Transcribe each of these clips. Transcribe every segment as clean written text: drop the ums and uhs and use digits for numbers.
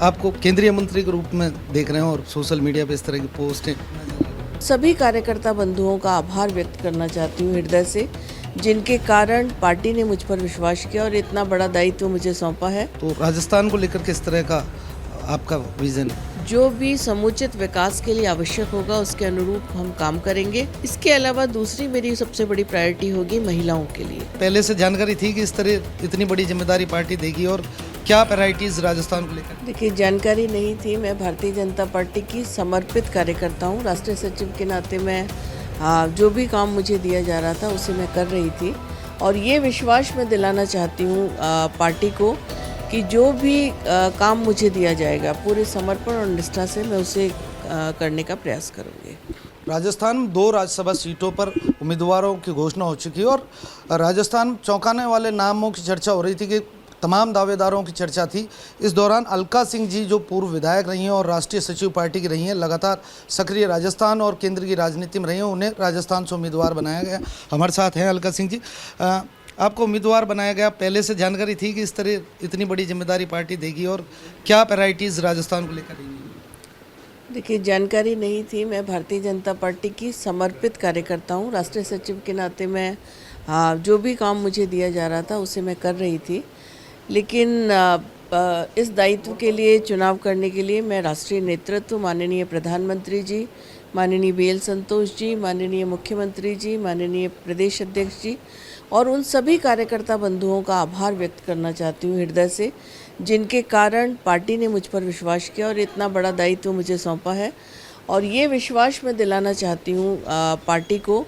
आपको केंद्रीय मंत्री के रूप में देख रहे हैं और सोशल मीडिया पे इस तरह की पोस्टें। सभी कार्यकर्ता बंधुओं का आभार व्यक्त करना चाहती हूँ हृदय से, जिनके कारण पार्टी ने मुझ पर विश्वास किया और इतना बड़ा दायित्व मुझे सौंपा है। तो राजस्थान को लेकर किस तरह का आपका विजन है? जो भी समुचित विकास के लिए आवश्यक होगा उसके अनुरूप हम काम करेंगे। इसके अलावा दूसरी मेरी सबसे बड़ी प्रायोरिटी होगी महिलाओं के लिए। पहले से जानकारी थी कि इस तरह इतनी बड़ी जिम्मेदारी पार्टी देगी और क्या प्रायोरिटीज राजस्थान को लेकर? देखिए, जानकारी नहीं थी। मैं भारतीय जनता पार्टी की समर्पित कार्यकर्ता हूँ। राष्ट्रीय सचिव के नाते मैं जो भी काम मुझे दिया जा रहा था उसे मैं कर रही थी और ये विश्वास मैं दिलाना चाहती हूँ पार्टी को कि जो भी काम मुझे दिया जाएगा पूरे समर्पण और निष्ठा से मैं उसे करने का प्रयास करूँगी। राजस्थान में 2 राज्यसभा सीटों पर उम्मीदवारों की घोषणा हो चुकी है और राजस्थान चौंकाने वाले नामों की चर्चा हो रही थी कि तमाम दावेदारों की चर्चा थी। इस दौरान अलका सिंह जी जो पूर्व विधायक रही हैं और राष्ट्रीय सचिव पार्टी की रही हैं, लगातार सक्रिय राजस्थान और केंद्र की राजनीति में रही हैं, उन्हें राजस्थान से उम्मीदवार बनाया गया। हमारे साथ हैं अलका सिंह जी। आपको उम्मीदवार बनाया गया, पहले से जानकारी थी कि इस तरह इतनी बड़ी जिम्मेदारी पार्टी देगी और क्या प्रायोरिटीज़ राजस्थान को लेकर रहेंगी? देखिए, जानकारी नहीं थी। मैं भारतीय जनता पार्टी की समर्पित कार्यकर्ता हूँ। राष्ट्रीय सचिव के नाते मैं जो भी काम मुझे दिया जा रहा था उसे मैं कर रही थी, लेकिन इस दायित्व के लिए चुनाव करने के लिए मैं राष्ट्रीय नेतृत्व, माननीय प्रधानमंत्री जी, माननीय BL संतोष जी, माननीय मुख्यमंत्री जी, माननीय प्रदेश अध्यक्ष जी और उन सभी कार्यकर्ता बंधुओं का आभार व्यक्त करना चाहती हूँ हृदय से, जिनके कारण पार्टी ने मुझ पर विश्वास किया और इतना बड़ा दायित्व मुझे सौंपा है। और ये विश्वास मैं दिलाना चाहती हूँ पार्टी को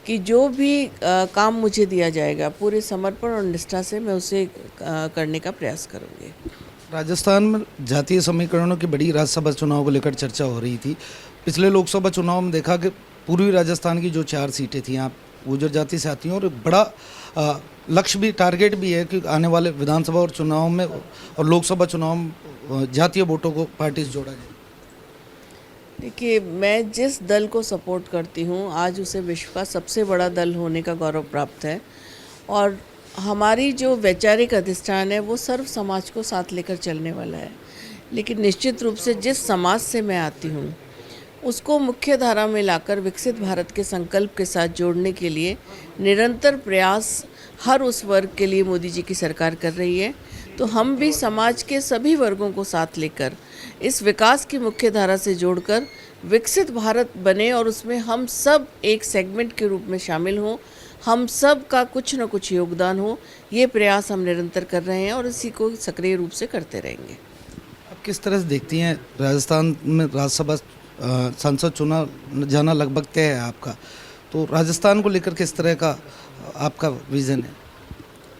कि जो भी काम मुझे दिया जाएगा पूरे समर्पण और निष्ठा से मैं उसे करने का प्रयास करूँगी। राजस्थान में जातीय समीकरणों की बड़ी राज्यसभा चुनाव को लेकर चर्चा हो रही थी। पिछले लोकसभा चुनाव में देखा कि पूर्वी राजस्थान की जो 4 सीटें थी, आप गुर्जर जाति से आती हैं और एक बड़ा लक्ष्य भी, टारगेट भी है कि आने वाले विधानसभा और चुनाव में और लोकसभा चुनाव में जातीय वोटों को पार्टी से जोड़ा जाए। देखिए, मैं जिस दल को सपोर्ट करती हूँ आज उसे विश्व का सबसे बड़ा दल होने का गौरव प्राप्त है और हमारी जो वैचारिक अधिष्ठान है वो सर्व समाज को साथ लेकर चलने वाला है। लेकिन निश्चित रूप से जिस समाज से मैं आती हूँ उसको मुख्य धारा में लाकर विकसित भारत के संकल्प के साथ जोड़ने के लिए निरंतर प्रयास हर उस वर्ग के लिए मोदी जी की सरकार कर रही है। तो हम भी समाज के सभी वर्गों को साथ लेकर इस विकास की मुख्य धारा से जोड़कर विकसित भारत बने और उसमें हम सब एक सेगमेंट के रूप में शामिल हों, हम सब का कुछ न कुछ योगदान हो, ये प्रयास हम निरंतर कर रहे हैं और इसी को सक्रिय रूप से करते रहेंगे। आप किस तरह से देखती हैं राजस्थान में राज्यसभा सांसद चुना जाना लगभग तय है आपका, तो राजस्थान को लेकर किस तरह का आपका विज़न है?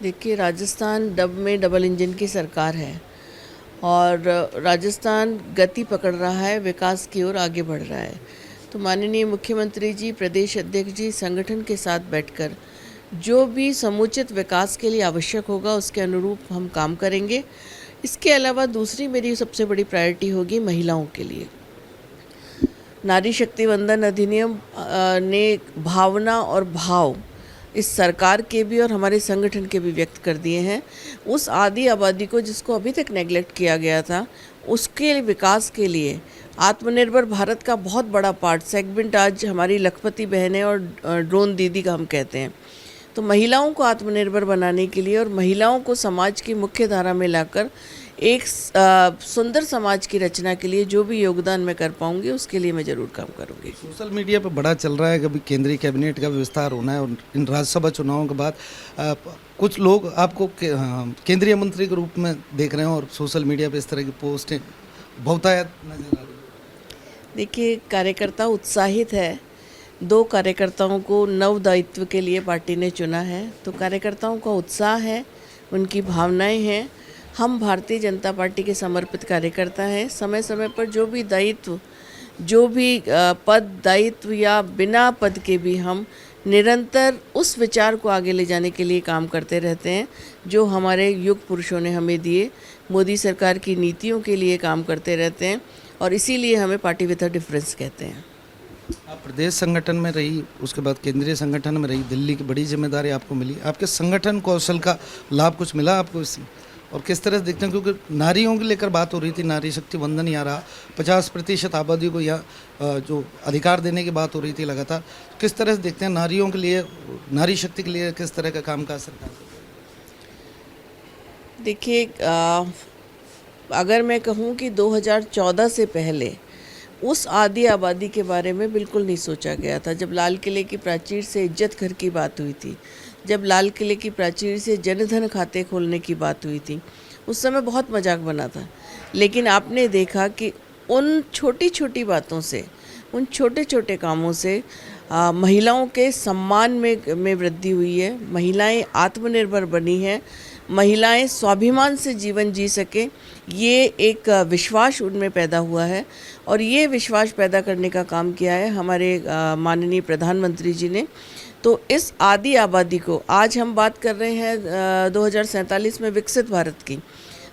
देखिए, राजस्थान में डबल इंजन की सरकार है और राजस्थान गति पकड़ रहा है, विकास की ओर आगे बढ़ रहा है। तो माननीय मुख्यमंत्री जी, प्रदेश अध्यक्ष जी संगठन के साथ बैठकर जो भी समुचित विकास के लिए आवश्यक होगा उसके अनुरूप हम काम करेंगे। इसके अलावा दूसरी मेरी सबसे बड़ी प्रायोरिटी होगी महिलाओं के लिए। नारी शक्ति वंदन अधिनियम ने भावना और भाव इस सरकार के भी और हमारे संगठन के भी व्यक्त कर दिए हैं। उस आदि आबादी को जिसको अभी तक नेगलेक्ट किया गया था, उसके विकास के लिए आत्मनिर्भर भारत का बहुत बड़ा पार्ट सेगमेंट आज हमारी लखपति बहनें और ड्रोन दीदी का हम कहते हैं। तो महिलाओं को आत्मनिर्भर बनाने के लिए और महिलाओं को समाज की मुख्य धारा में लाकर एक सुंदर समाज की रचना के लिए जो भी योगदान मैं कर पाऊंगी उसके लिए मैं ज़रूर काम करूंगी। सोशल मीडिया पर बड़ा चल रहा है कि अभी केंद्रीय कैबिनेट का विस्तार होना है और इन राज्यसभा चुनावों के बाद कुछ लोग आपको केंद्रीय मंत्री के रूप में देख रहे हैं और सोशल मीडिया पर इस तरह की पोस्टें बहुतायत नजर आ रही है। देखिए, कार्यकर्ता उत्साहित है। 2 कार्यकर्ताओं को नव दायित्व के लिए पार्टी ने चुना है, तो कार्यकर्ताओं का उत्साह है, उनकी भावनाएं हैं। हम भारतीय जनता पार्टी के समर्पित कार्यकर्ता हैं। समय समय पर जो भी दायित्व, जो भी पद दायित्व या बिना पद के भी हम निरंतर उस विचार को आगे ले जाने के लिए काम करते रहते हैं जो हमारे युग पुरुषों ने हमें दिए। मोदी सरकार की नीतियों के लिए काम करते रहते हैं और इसीलिए हमें पार्टी विद अ डिफरेंस कहते हैं। आप प्रदेश संगठन में रही, उसके बाद केंद्रीय संगठन में रही, दिल्ली की बड़ी जिम्मेदारी आपको मिली। आपके संगठन कौशल का लाभ कुछ मिला आपको इसमें? और किस तरह से देखते हैं, क्योंकि नारियों को लेकर बात हो रही थी, नारी शक्ति वंदन यहाँ रहा, 50% आबादी को यहाँ जो अधिकार देने की बात हो रही थी लगातार, किस तरह से देखते हैं नारियों के लिए, नारी शक्ति के लिए किस तरह का काम काज सरकार? देखिए, अगर मैं कहूँ कि 2014 से पहले उस आधी आबादी के बारे में बिल्कुल नहीं सोचा गया था। जब लाल किले की प्राचीर से इज्जत घर की बात हुई थी, जब लाल किले की प्राचीर से जनधन खाते खोलने की बात हुई थी, उस समय बहुत मजाक बना था। लेकिन आपने देखा कि उन छोटी छोटी बातों से, उन छोटे छोटे कामों से महिलाओं के सम्मान में वृद्धि हुई है। महिलाएं आत्मनिर्भर बनी हैं, महिलाएं स्वाभिमान से जीवन जी सकें, ये एक विश्वास उनमें पैदा हुआ है। और ये विश्वास पैदा करने का काम किया है हमारे माननीय प्रधानमंत्री जी ने। तो इस आधी आबादी को, आज हम बात कर रहे हैं 2047 में विकसित भारत की,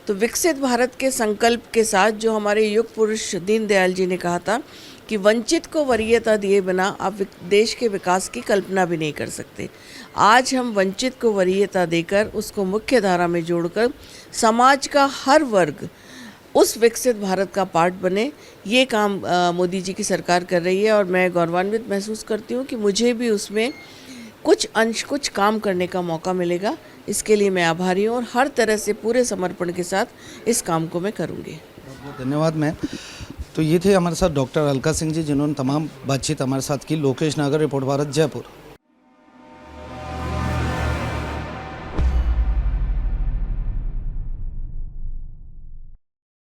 तो विकसित भारत के संकल्प के साथ जो हमारे युग पुरुष दीनदयाल जी ने कहा था कि वंचित को वरीयता दिए बिना आप देश के विकास की कल्पना भी नहीं कर सकते। आज हम वंचित को वरीयता देकर उसको मुख्य धारा में जोड़कर समाज का हर वर्ग उस विकसित भारत का पार्ट बने, ये काम मोदी जी की सरकार कर रही है। और मैं गौरवान्वित महसूस करती हूँ कि मुझे भी उसमें कुछ अंश, कुछ काम करने का मौका मिलेगा। इसके लिए मैं आभारी हूँ और हर तरह से पूरे समर्पण के साथ इस काम को मैं करूँगी। बहुत बहुत धन्यवाद मैम। तो ये थे हमारे साथ डॉक्टर अलका सिंह जी, जिन्होंने तमाम बातचीत हमारे साथ की। लोकेश नागर, रिपोर्ट भारत, जयपुर।